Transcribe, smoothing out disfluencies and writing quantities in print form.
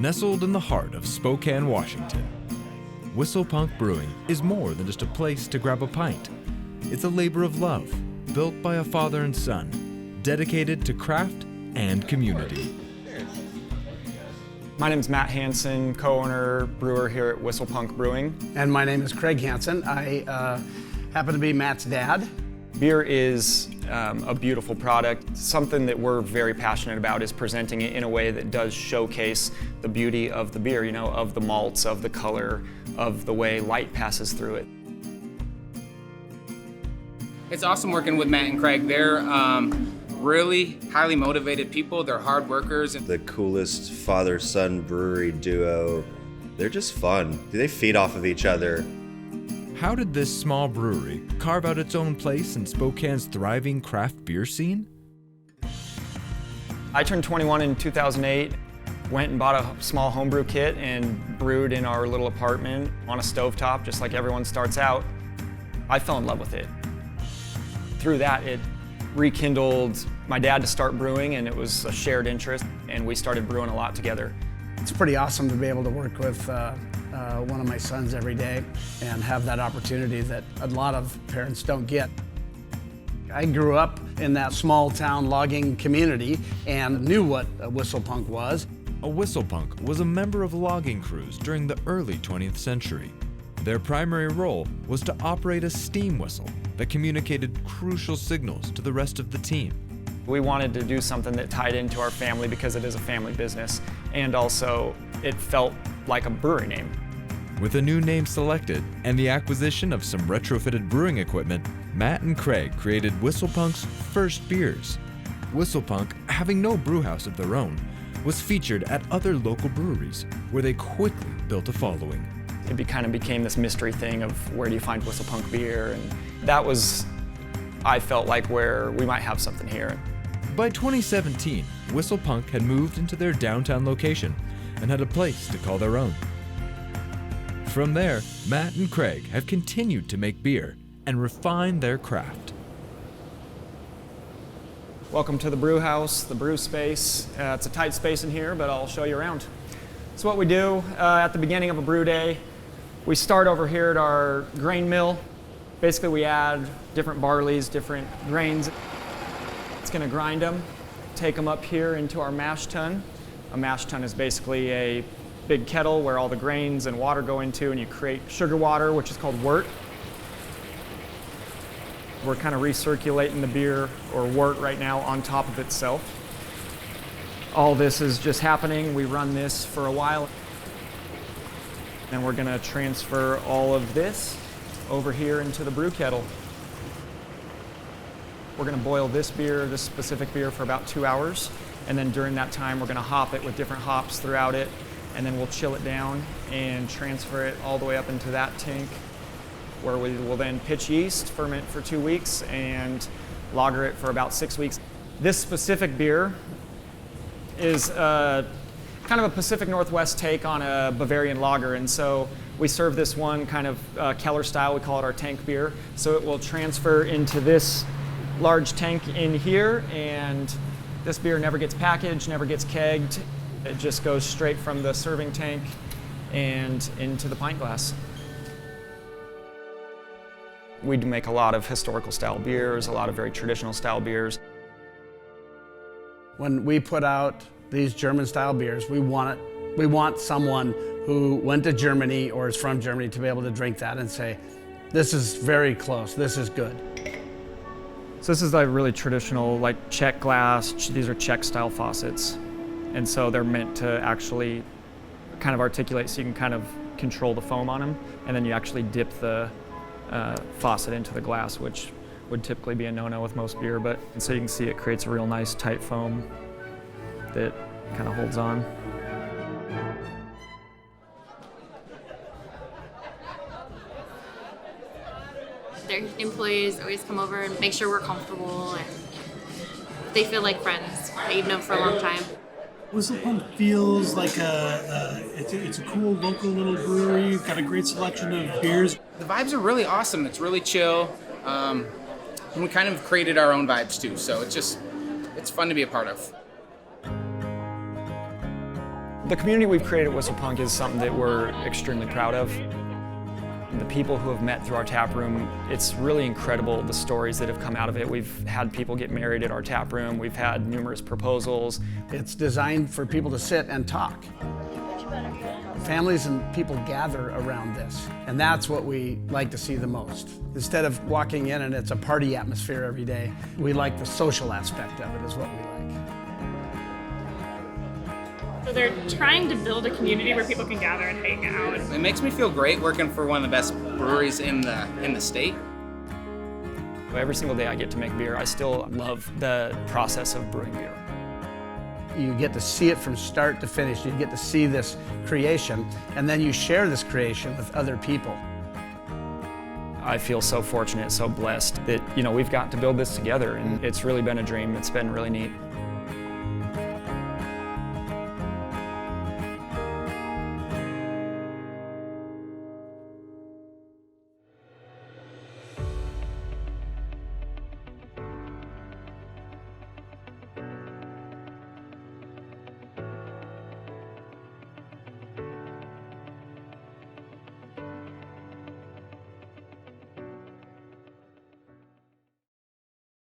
Nestled in the heart of Spokane, Washington, Punk Brewing is more than just a place to grab a pint. It's a labor of love, built by a father and son, dedicated to craft and community. My name is Matt Hanson, co-owner, brewer here at Punk Brewing. And my name is Craig Hanson. I happen to be Matt's dad. Beer is a beautiful product. Something that we're very passionate about is presenting it in a way that does showcase the beauty of the beer, you know, of the malts, of the color, of the way light passes through it. It's awesome working with Matt and Craig. They're really highly motivated people. They're hard workers. The coolest father-son brewery duo. They're just fun. They feed off of each other. How did this small brewery carve out its own place in Spokane's thriving craft beer scene? I turned 21 in 2008, went and bought a small homebrew kit and brewed in our little apartment on a stovetop, just like everyone starts out. I fell in love with it. Through that, it rekindled my dad to start brewing, and it was a shared interest, and we started brewing a lot together. It's pretty awesome to be able to work with one of my sons every day and have that opportunity that a lot of parents don't get. I grew up in that small town logging community and knew what a whistlepunk was. A whistlepunk was a member of logging crews during the early 20th century. Their primary role was to operate a steam whistle that communicated crucial signals to the rest of the team. We wanted to do something that tied into our family because it is a family business, and also it felt like a brewery name. With a new name selected and the acquisition of some retrofitted brewing equipment, Matt and Craig created Whistlepunk's first beers. Whistlepunk, having no brewhouse of their own, was featured at other local breweries, where they quickly built a following. It kind of became this mystery thing of where do you find Whistlepunk beer, and that was, I felt like, where we might have something here. By 2017, Whistlepunk had moved into their downtown location and had a place to call their own. From there, Matt and Craig have continued to make beer and refine their craft. Welcome to the brew house, the brew space. It's a tight space in here, but I'll show you around. So what we do at the beginning of a brew day, we start over here at our grain mill. Basically, we add different barleys, different grains. It's going to grind them, take them up here into our mash tun. A mash tun is basically a big kettle where all the grains and water go into, and you create sugar water, which is called wort. We're kind of recirculating the beer or wort right now on top of itself. All this is just happening. We run this for a while. Then we're going to transfer all of this over here into the brew kettle. We're going to boil this beer, this specific beer, for about 2 hours. And then during that time, we're going to hop it with different hops throughout it. And then we'll chill it down and transfer it all the way up into that tank, where we will then pitch yeast, ferment for 2 weeks, and lager it for about 6 weeks. This specific beer is kind of a Pacific Northwest take on a Bavarian lager, and so we serve this one kind of Keller style. We call it our tank beer. So it will transfer into this large tank in here, and this beer never gets packaged, never gets kegged. It just goes straight from the serving tank and into the pint glass. We do make a lot of historical style beers, a lot of very traditional style beers. When we put out these German style beers, we want someone who went to Germany or is from Germany to be able to drink that and say, this is very close, this is good. So this is like really traditional, like Czech glass. These are Czech style faucets. And so they're meant to actually kind of articulate so you can kind of control the foam on them. And then you actually dip the faucet into the glass, which would typically be a no-no with most beer. But and so you can see it creates a real nice tight foam that kind of holds on. Their employees always come over and make sure we're comfortable and they feel like friends that you've known for a long time. Whistlepunk feels like it's a cool local little brewery. Got a great selection of beers. The vibes are really awesome. It's really chill. And we kind of created our own vibes too, so it's fun to be a part of. The community we've created at Whistle Punk is something that we're extremely proud of. The people who have met through our tap room, it's really incredible the stories that have come out of it. We've had people get married at our tap room. We've had numerous proposals. It's designed for people to sit and talk. Families and people gather around this, and that's what we like to see the most. Instead of walking in and it's a party atmosphere every day, we like the social aspect of it is what we like. So they're trying to build a community where people can gather and hang out. It makes me feel great working for one of the best breweries in the state. Every single day I get to make beer, I still love the process of brewing beer. You get to see it from start to finish. You get to see this creation, and then you share this creation with other people. I feel so fortunate, so blessed that, we've got to build this together, and it's really been a dream. It's been really neat.